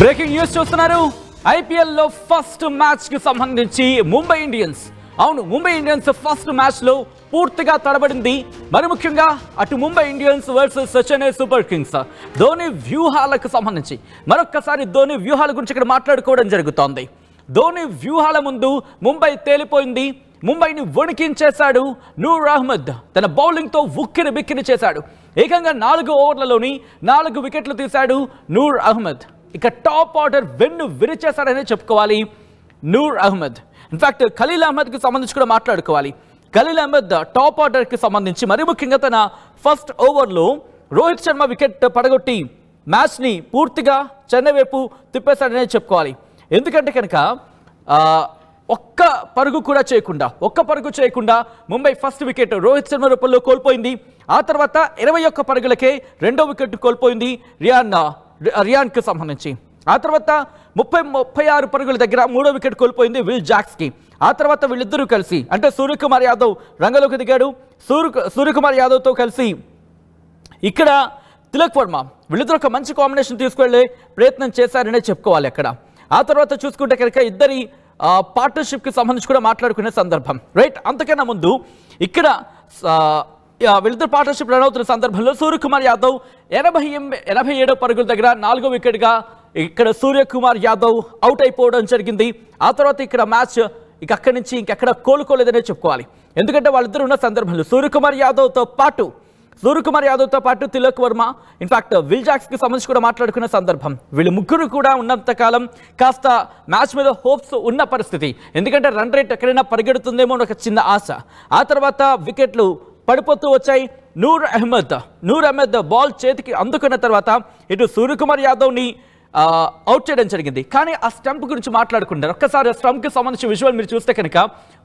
Breaking news చూస్తున్నారు. IPL లో first match కి సంబంధించి ముంబై ఇండియన్స్ ఫస్ట్ మ్యాచ్ లో పూర్తిగా తడబడింది. మరి ముఖ్యంగా అటు Mumbai Indians versus Chennai Super Kings Dhoni వ్యూహాలకు సంబంధించి మరొక్కసారి ధోని వ్యూహాల గురించి ఇక్కడ మాట్లాడుకోవడం జరుగుతోంది. ధోని వ్యూహాల ముందు ముంబై తేలిపోయింది. ముంబైని వణికించేశాడు నూర్ అహ్మద్. తన బౌలింగ్ తో ఉక్కిరి బిక్కిరి చేశాడు. ఏకంగా 4 ఓవర్లలోని 4 వికెట్లు తీశాడు నూర్ అహ్మద్. ఇక టాప్ ఆర్డర్ వెన్ను విరిచేశాడనే చెప్పుకోవాలి నూర్ అహ్మద్. ఇన్ఫాక్ట్ ఖలీల్ అహ్మద్కి సంబంధించి కూడా మాట్లాడుకోవాలి. ఖలీల్ అహ్మద్ టాప్ ఆర్డర్కి సంబంధించి మరి ముఖ్యంగా తన ఫస్ట్ ఓవర్లో రోహిత్ శర్మ వికెట్ పడగొట్టి మ్యాచ్ని పూర్తిగా చెన్నై వైపు తిప్పేశాడనే చెప్పుకోవాలి. ఎందుకంటే కనుక ఒక్క పరుగు చేయకుండా ముంబై ఫస్ట్ వికెట్ రోహిత్ శర్మ రూపంలో కోల్పోయింది. ఆ తర్వాత 21 పరుగులకే రెండో వికెట్ కోల్పోయింది రియాన్కి సంబంధించి. ఆ తర్వాత 36 పరుగుల దగ్గర మూడో వికెట్ కోల్పోయింది విల్ జాక్స్కి. ఆ తర్వాత వీళ్ళిద్దరూ కలిసి అంటే సూర్యకుమార్ యాదవ్ రంగంలోకి దిగాడు. సూర్యకుమార్ యాదవ్తో కలిసి ఇక్కడ తిలక్ వర్మ వీళ్ళిద్దరు ఒక మంచి కాంబినేషన్ తీసుకువెళ్ళే ప్రయత్నం చేశారనే చెప్పుకోవాలి అక్కడ. ఆ తర్వాత చూసుకుంటే కనుక ఇద్దరి పార్ట్నర్షిప్కి సంబంధించి కూడా మాట్లాడుకునే సందర్భం రైట్. అంతకన్నా ముందు ఇక్కడ వీళ్ళిద్దరు పార్ట్నర్షిప్ రన్ అవుతున్న సందర్భంలో సూర్యకుమార్ యాదవ్ 87 పరుగుల దగ్గర 4వ వికెట్గా ఇక్కడ సూర్యకుమార్ యాదవ్ అవుట్ అయిపోవడం జరిగింది. ఆ తర్వాత ఇక్కడ మ్యాచ్ అక్కడి నుంచి ఇంకెక్కడ కోలుకోలేదనే చెప్పుకోవాలి. ఎందుకంటే వాళ్ళిద్దరు ఉన్న సందర్భంలో సూర్యకుమార్ యాదవ్తో పాటు తిలక్ వర్మ ఇన్ఫాక్ట్ విల్ జాక్స్కి సంబంధించి కూడా మాట్లాడుకున్న సందర్భం. వీళ్ళు ముగ్గురు కూడా ఉన్నంతకాలం కాస్త మ్యాచ్ మీద హోప్స్ ఉన్న పరిస్థితి. ఎందుకంటే రన్ రేట్ ఎక్కడైనా పరిగెడుతుందేమో అని ఒక చిన్న ఆశ. ఆ తర్వాత వికెట్లు పడిపోతూ వచ్చాయి. నూర్ అహ్మద్ బాల్ చేతికి అందుకున్న తర్వాత ఇటు సూర్యకుమార్ యాదవ్ని అవుట్ చేయడం జరిగింది. కానీ ఆ స్టంప్ గురించి మాట్లాడుకుంటారు. ఒక్కసారి స్టంప్కి సంబంధించి విజువల్ మీరు చూస్తే కనుక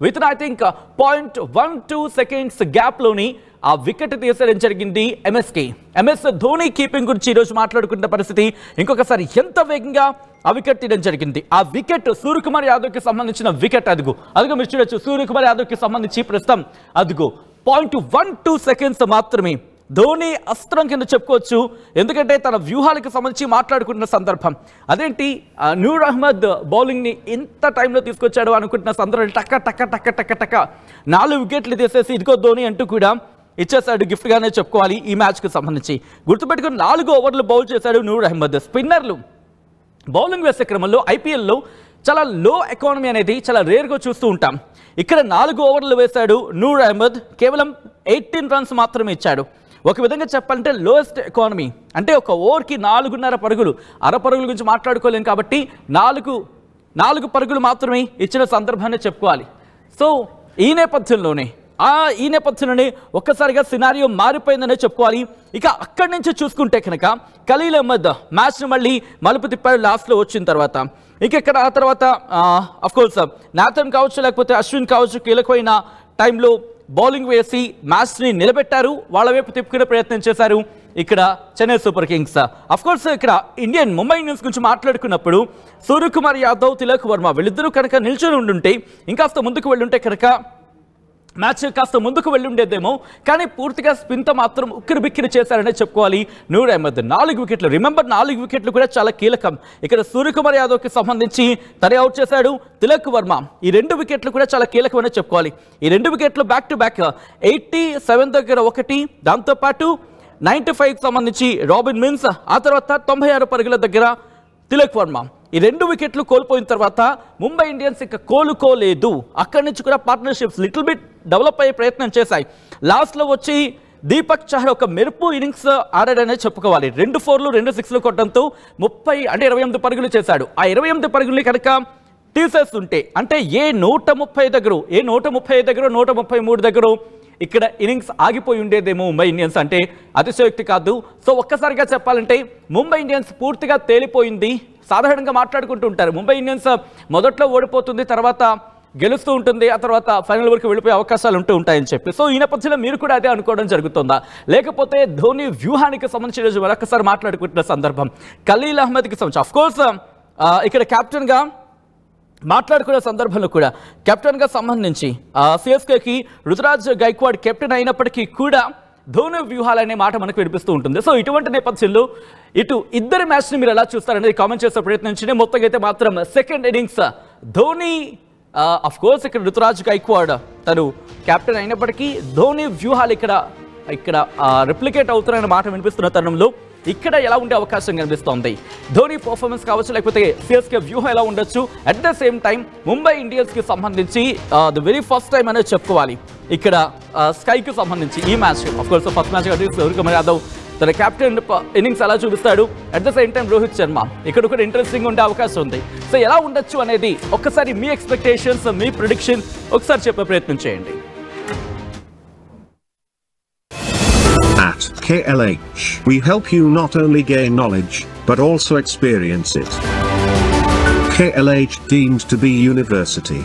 విత్ ఐ థింక్ 0.12 సెకండ్స్ గ్యాప్లోని ఆ వికెట్ తీసేయడం జరిగింది ఎంఎస్ ధోని కీపింగ్ గురించి ఈరోజు మాట్లాడుకున్న పరిస్థితి. ఇంకొకసారి ఎంత వేగంగా ఆ వికెట్ తీయడం జరిగింది. ఆ వికెట్ సూర్యకుమార్ యాదవ్కి సంబంధించిన వికెట్ అదుగు మీరు చూడొచ్చు. సూర్యకుమార్ యాదవ్కి సంబంధించి ప్రస్తుతం 0.12 సెకండ్స్ మాత్రమే ధోని అస్త్రం కింద చెప్పుకోవచ్చు. ఎందుకంటే తన వ్యూహాలకు సంబంధించి మాట్లాడుకుంటున్న సందర్భం అదేంటి నూర్ అహ్మద్ బౌలింగ్ని ఎంత టైంలో తీసుకొచ్చాడు అనుకుంటున్న సందర్భం టక్క 4 వికెట్లు తీసేసి ఇదిగో ధోని అంటూ కూడా ఇచ్చేసాడు గిఫ్ట్గానే చెప్పుకోవాలి. ఈ మ్యాచ్కి సంబంధించి గుర్తుపెట్టుకుని 4 ఓవర్లు బౌల్ చేశాడు నూర్ అహ్మద్. స్పిన్నర్లు బౌలింగ్ వేసే క్రమంలో ఐపీఎల్లో చాలా లో ఎకానమీ అనేది చాలా రేర్గా చూస్తూ ఉంటాం. ఇక్కడ 4 ఓవర్లు వేశాడు నూర్ అహ్మద్. కేవలం 18 రన్స్ మాత్రమే ఇచ్చాడు. ఒక విధంగా చెప్పాలంటే లోయెస్ట్ ఎకానమీ. అంటే ఒక ఓవర్కి 4.5 పరుగులు, అర పరుగుల గురించి మాట్లాడుకోలేం కాబట్టి 4 పరుగులు మాత్రమే ఇచ్చిన సందర్భాన్ని చెప్పుకోవాలి. సో ఈ నేపథ్యంలోనే ఒక్కసారిగా సినారియో మారిపోయిందనే చెప్పుకోవాలి. ఇక అక్కడి నుంచి చూసుకుంటే కనుక ఖలీల్ అహ్మద్ మ్యాచ్ను మళ్ళీ మలుపు తిప్పాడు లాస్ట్లో వచ్చిన తర్వాత. ఇక ఇక్కడ ఆ తర్వాత అఫ్కోర్స్ నాథన్ కావచ్చు లేకపోతే అశ్విన్ కావచ్చు కీలకమైన టైంలో బౌలింగ్ వేసి మ్యాచ్ని నిలబెట్టారు. వాళ్ళ వైపు తిప్పుకునే ప్రయత్నం చేశారు ఇక్కడ చెన్నై సూపర్ కింగ్స్. అఫ్కోర్స్ ఇక్కడ ముంబై ఇండియన్స్ గురించి మాట్లాడుకున్నప్పుడు సూర్యకుమార్ యాదవ్ తిలక్ వర్మ వీళ్ళిద్దరూ కనుక నిల్చొని ఉండుంటే ఇంకాస్త ముందుకు వెళ్ళుంటే కనుక మ్యాచ్ కాస్త ముందుకు వెళ్ళి ఉండేదేమో. కానీ పూర్తిగా స్పిన్తో మాత్రం ఉక్కిరి బిక్కిరి చేశారనే చెప్పుకోవాలి నూర్ అహ్మద్. 4 వికెట్లు రిమెంబర్ 4 వికెట్లు కూడా చాలా కీలకం. ఇక్కడ సూర్యకుమార్ యాదవ్కి సంబంధించి తనే అవుట్ చేశాడు. తిలక్ వర్మ ఈ 2 వికెట్లు కూడా చాలా కీలకమనే చెప్పుకోవాలి. ఈ 2 వికెట్లు బ్యాక్ టు బ్యాక్ 87 దగ్గర ఒకటి, దాంతోపాటు 95కి సంబంధించి రాబిన్ మిన్స్, ఆ తర్వాత 96 పరుగుల దగ్గర తిలక్ వర్మ. ఈ 2 వికెట్లు కోల్పోయిన తర్వాత ముంబై ఇండియన్స్ ఇక కోలుకోలేదు. అక్కడి నుంచి కూడా పార్ట్నర్షిప్స్ లిటిల్ బిట్ డెవలప్ అయ్యే ప్రయత్నం చేశాయి. లాస్ట్లో వచ్చి దీపక్ చహర్ ఒక మెరుపు ఇన్నింగ్స్ ఆడాడనే చెప్పుకోవాలి. 2 4లు 2 6లు కొట్టడంతో 28 పరుగులు చేశాడు. ఆ 28 పరుగుల్ని కనుక తీసేస్తుంటే అంటే ఏ 135 దగ్గర 133 దగ్గర ఇక్కడ ఇన్నింగ్స్ ఆగిపోయి ఉండేదేమో ముంబై ఇండియన్స్. అంటే అతిశయోక్తి కాదు. సో ఒక్కసారిగా చెప్పాలంటే ముంబై ఇండియన్స్ పూర్తిగా తేలిపోయింది. సాధారణంగా మాట్లాడుకుంటూ ఉంటారు ముంబై ఇండియన్స్ మొదట్లో ఓడిపోతుంది, తర్వాత గెలుస్తూ ఉంటుంది, ఆ తర్వాత ఫైనల్ వరకు వెళ్ళిపోయే అవకాశాలు ఉంటాయని చెప్పి. సో ఈ నేపథ్యంలో మీరు కూడా అదే అనుకోవడం జరుగుతుందా, లేకపోతే ధోని వ్యూహానికి సంబంధించి మరొకసారి మాట్లాడుకుంటున్న సందర్భం ఖలీల్ అహ్మద్కి సంబంధించి అఫ్కోర్స్ ఇక్కడ కెప్టెన్గా మాట్లాడుకునే సందర్భంలో కూడా కెప్టెన్గా సంబంధించి సిఎస్కేకి రుతురాజ్ గైక్వాడ్ కెప్టెన్ అయినప్పటికీ కూడా ధోని వ్యూహాలు అనే మాట మనకు వినిపిస్తూ ఉంటుంది. సో ఇటువంటి నేపథ్యంలో ఇటు ఇద్దరి మ్యాచ్ని మీరు ఎలా చూస్తారనేది కామెంట్ చేసే ప్రయత్నించండి. మొత్తంగా అయితే మాత్రం second innings Dhoni of course ఇక్కడ రుతురాజ్ గైక్వాడ్ తను కెప్టెన్ అయినప్పటికీ ధోని వ్యూహాలు ఇక్కడ రిప్లికేట్ అవుతున్నారనే మాట వినిపిస్తున్న తరుణంలో ఇక్కడ ఎలా ఉండే అవకాశం కనిపిస్తోంది. ధోని పర్ఫార్మెన్స్ కావచ్చు, లేకపోతే సిఎస్కే వ్యూహం ఎలా ఉండొచ్చు. At the same time Mumbai ఇండియన్స్కి సంబంధించి ది వెరీ ఫస్ట్ టైం అనేది చెప్పుకోవాలి ఇక్కడ స్కైకి సంబంధించి ఈ match. Of course first match కాబట్టి సూర్యకుమార్ యాదవ్ తన కెప్టెన్ ఇన్నింగ్స్ ఎలా చూపిస్తాడు, at the same time Rohit Sharma ఇక్కడ కూడా ఇంట్రెస్టింగ్ ఉండే అవకాశం ఉంది. సో ఎలా ఉండొచ్చు అనేది ఒక్కసారి మీ ఎక్స్పెక్టేషన్స్, మీ ప్రిడిక్షన్ ఒకసారి చెప్పే ప్రయత్నం చేయండి. At KLH, we help you not only gain knowledge, but also experience it. KLH deemed to be university.